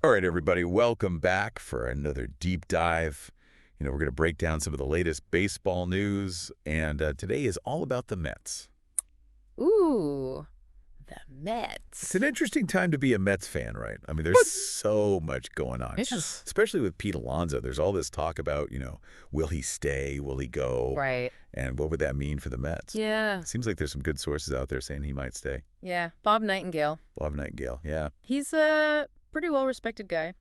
All right, everybody, welcome back for another deep dive. We're going to break down some of the latest baseball news, and today is all about the Mets. Ooh, the It's Mets. an interesting time to be a Mets fan, right? I mean, there's so much going on, Yes. especially with Pete Alonso. There's all this talk about, will he stay? Will he go? Right. And what would that mean for the Mets? Yeah. Seems like there's some good sources out there saying he might stay. Yeah. Bob Nightengale. Bob Nightengale, yeah. He's a pretty well-respected guy.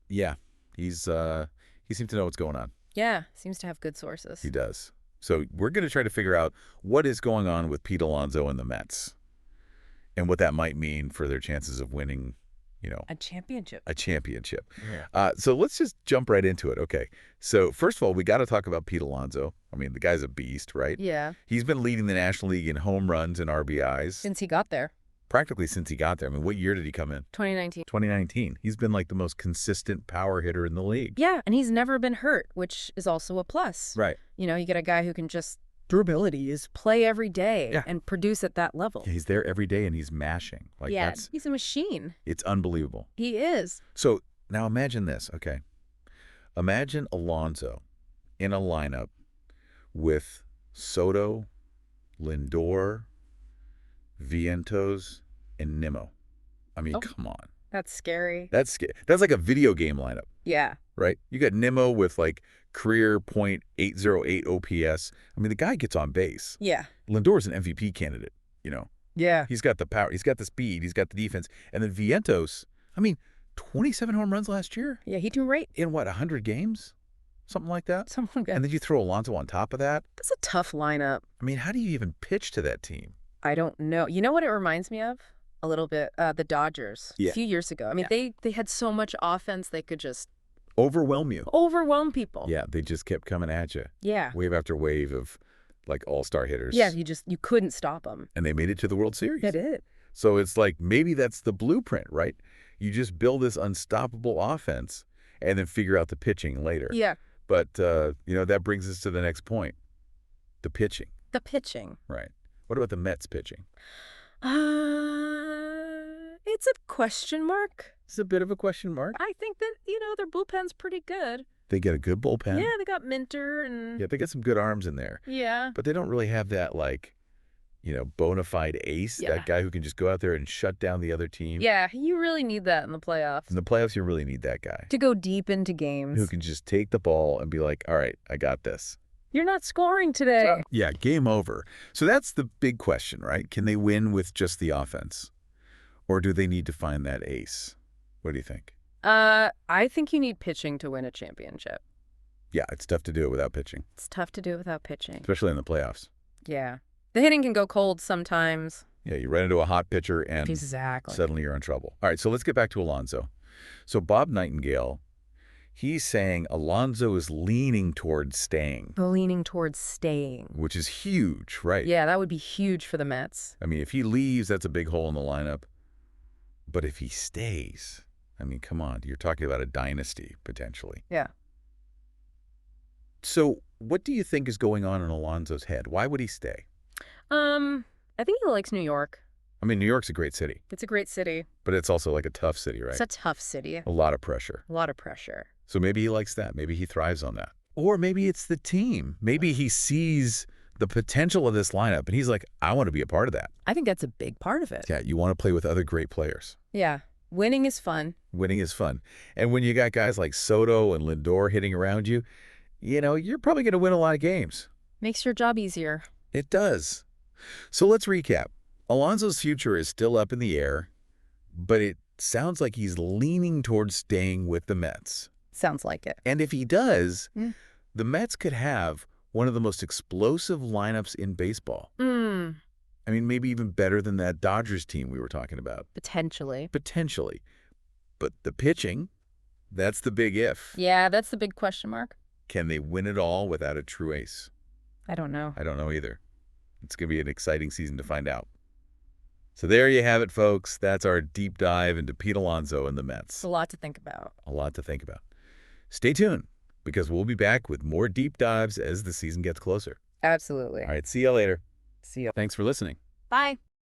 Yeah, he seems to know what's going on. Yeah. Seems to have good sources. He does. So we're going to try to figure out what is going on with Pete Alonso and the Mets and what that might mean for their chances of winning, A championship. a championship. Yeah. So let's just jump right into it. Okay. So first of all, we got to talk about Pete Alonso. I mean, the guy's a beast, right? Yeah. He's been leading the National League in home runs and RBIs Since he got there. practically since he got there. I mean, what year did he come in? 2019. 2019. He's been like the most consistent power hitter in the league. Yeah. And he's never been hurt, which is also a plus. Right. You get a guy who can just, durability is play every day Yeah. and produce at that level. Yeah, he's there every day and he's mashing. Yeah. He's a machine. It's unbelievable. He is. So now imagine this, okay? Imagine Alonso in a lineup with Soto, Lindor, Vientos, and Nimmo. I mean, Oh. come on. That's scary. That's like a video game lineup, Yeah. right? You got Nimmo with like career .808 OPS. I mean, the guy gets on base. Yeah. Lindor's an MVP candidate, Yeah. He's got the power, he's got the speed, he's got the defense. And then Vientos, I mean, 27 home runs last year Yeah. He doing great. in what, 100 games? Something like that? Someone got. And then you throw Alonso on top of that? That's a tough lineup. I mean, how do you even pitch to that team? I don't know. You know what it reminds me of? A little bit, the Dodgers Yeah. a few years ago. I mean, they had so much offense they could just Overwhelm you. overwhelm people. Yeah, they just kept coming at you. Yeah. Wave after wave of like all-star hitters. Yeah, you couldn't stop them. And they made it to the World Series. It did. So it's like maybe that's the blueprint, right? You just build this unstoppable offense and then figure out the pitching later. Yeah. But, that brings us to the next point, the pitching. The pitching. Right. What about the Mets pitching? It's a question mark. It's a bit of a question mark. I think that, their bullpen's pretty good. They get a good bullpen. Yeah, they got Minter and... Yeah, they get some good arms in there. Yeah. But they don't really have that, bona fide ace, Yeah. that guy who can just go out there and shut down the other team. Yeah, you really need that in the playoffs. In the playoffs, you really need that guy To go deep into games. who can just take the ball and be like, all right, I got this. You're not scoring today. Yeah, game over. So that's the big question, right? Can they win with just the offense? Or do they need to find that ace? What do you think? I think you need pitching to win a championship. Yeah, it's tough to do it without pitching, It's tough to do it without pitching. especially in the playoffs. Yeah. The hitting can go cold sometimes. Yeah, you run into a hot pitcher and Exactly. suddenly you're in trouble. All right, so let's get back to Alonso. So Bob Nightengale, he's saying Alonso is leaning towards staying, Leaning towards staying. which is huge, right? Yeah, that would be huge for the Mets. I mean, if he leaves, that's a big hole in the lineup. But if he stays, I mean, come on, you're talking about a dynasty, potentially. Yeah. So what do you think is going on in Alonso's head? Why would he stay? I think he likes New York. I mean, New York's a great city, It's a great city. but it's also like a tough city, right? It's a tough city. A lot of pressure. A lot of pressure. So maybe he likes that. Maybe he thrives on that. Or maybe it's the team. Maybe he sees the potential of this lineup and he's like, I want to be a part of that. I think that's a big part of it. Yeah, you want to play with other great players. Yeah. Winning is fun. Winning is fun. And when you got guys like Soto and Lindor hitting around you, you're probably going to win a lot of games. Makes your job easier. It does. So let's recap. Alonso's future is still up in the air, but it sounds like he's leaning towards staying with the Mets. Sounds like it. And if he does, Mm. the Mets could have one of the most explosive lineups in baseball. I mean, maybe even better than that Dodgers team we were talking about. Potentially. Potentially. But the pitching, that's the big if. Yeah, that's the big question mark. Can they win it all without a true ace? I don't know. I don't know either. It's going to be an exciting season to find out. So there you have it, folks. That's our deep dive into Pete Alonso and the Mets. It's a lot to think about. A lot to think about. Stay tuned, because we'll be back with more deep dives as the season gets closer. Absolutely. All right, see you later. See you. Thanks for listening. Bye.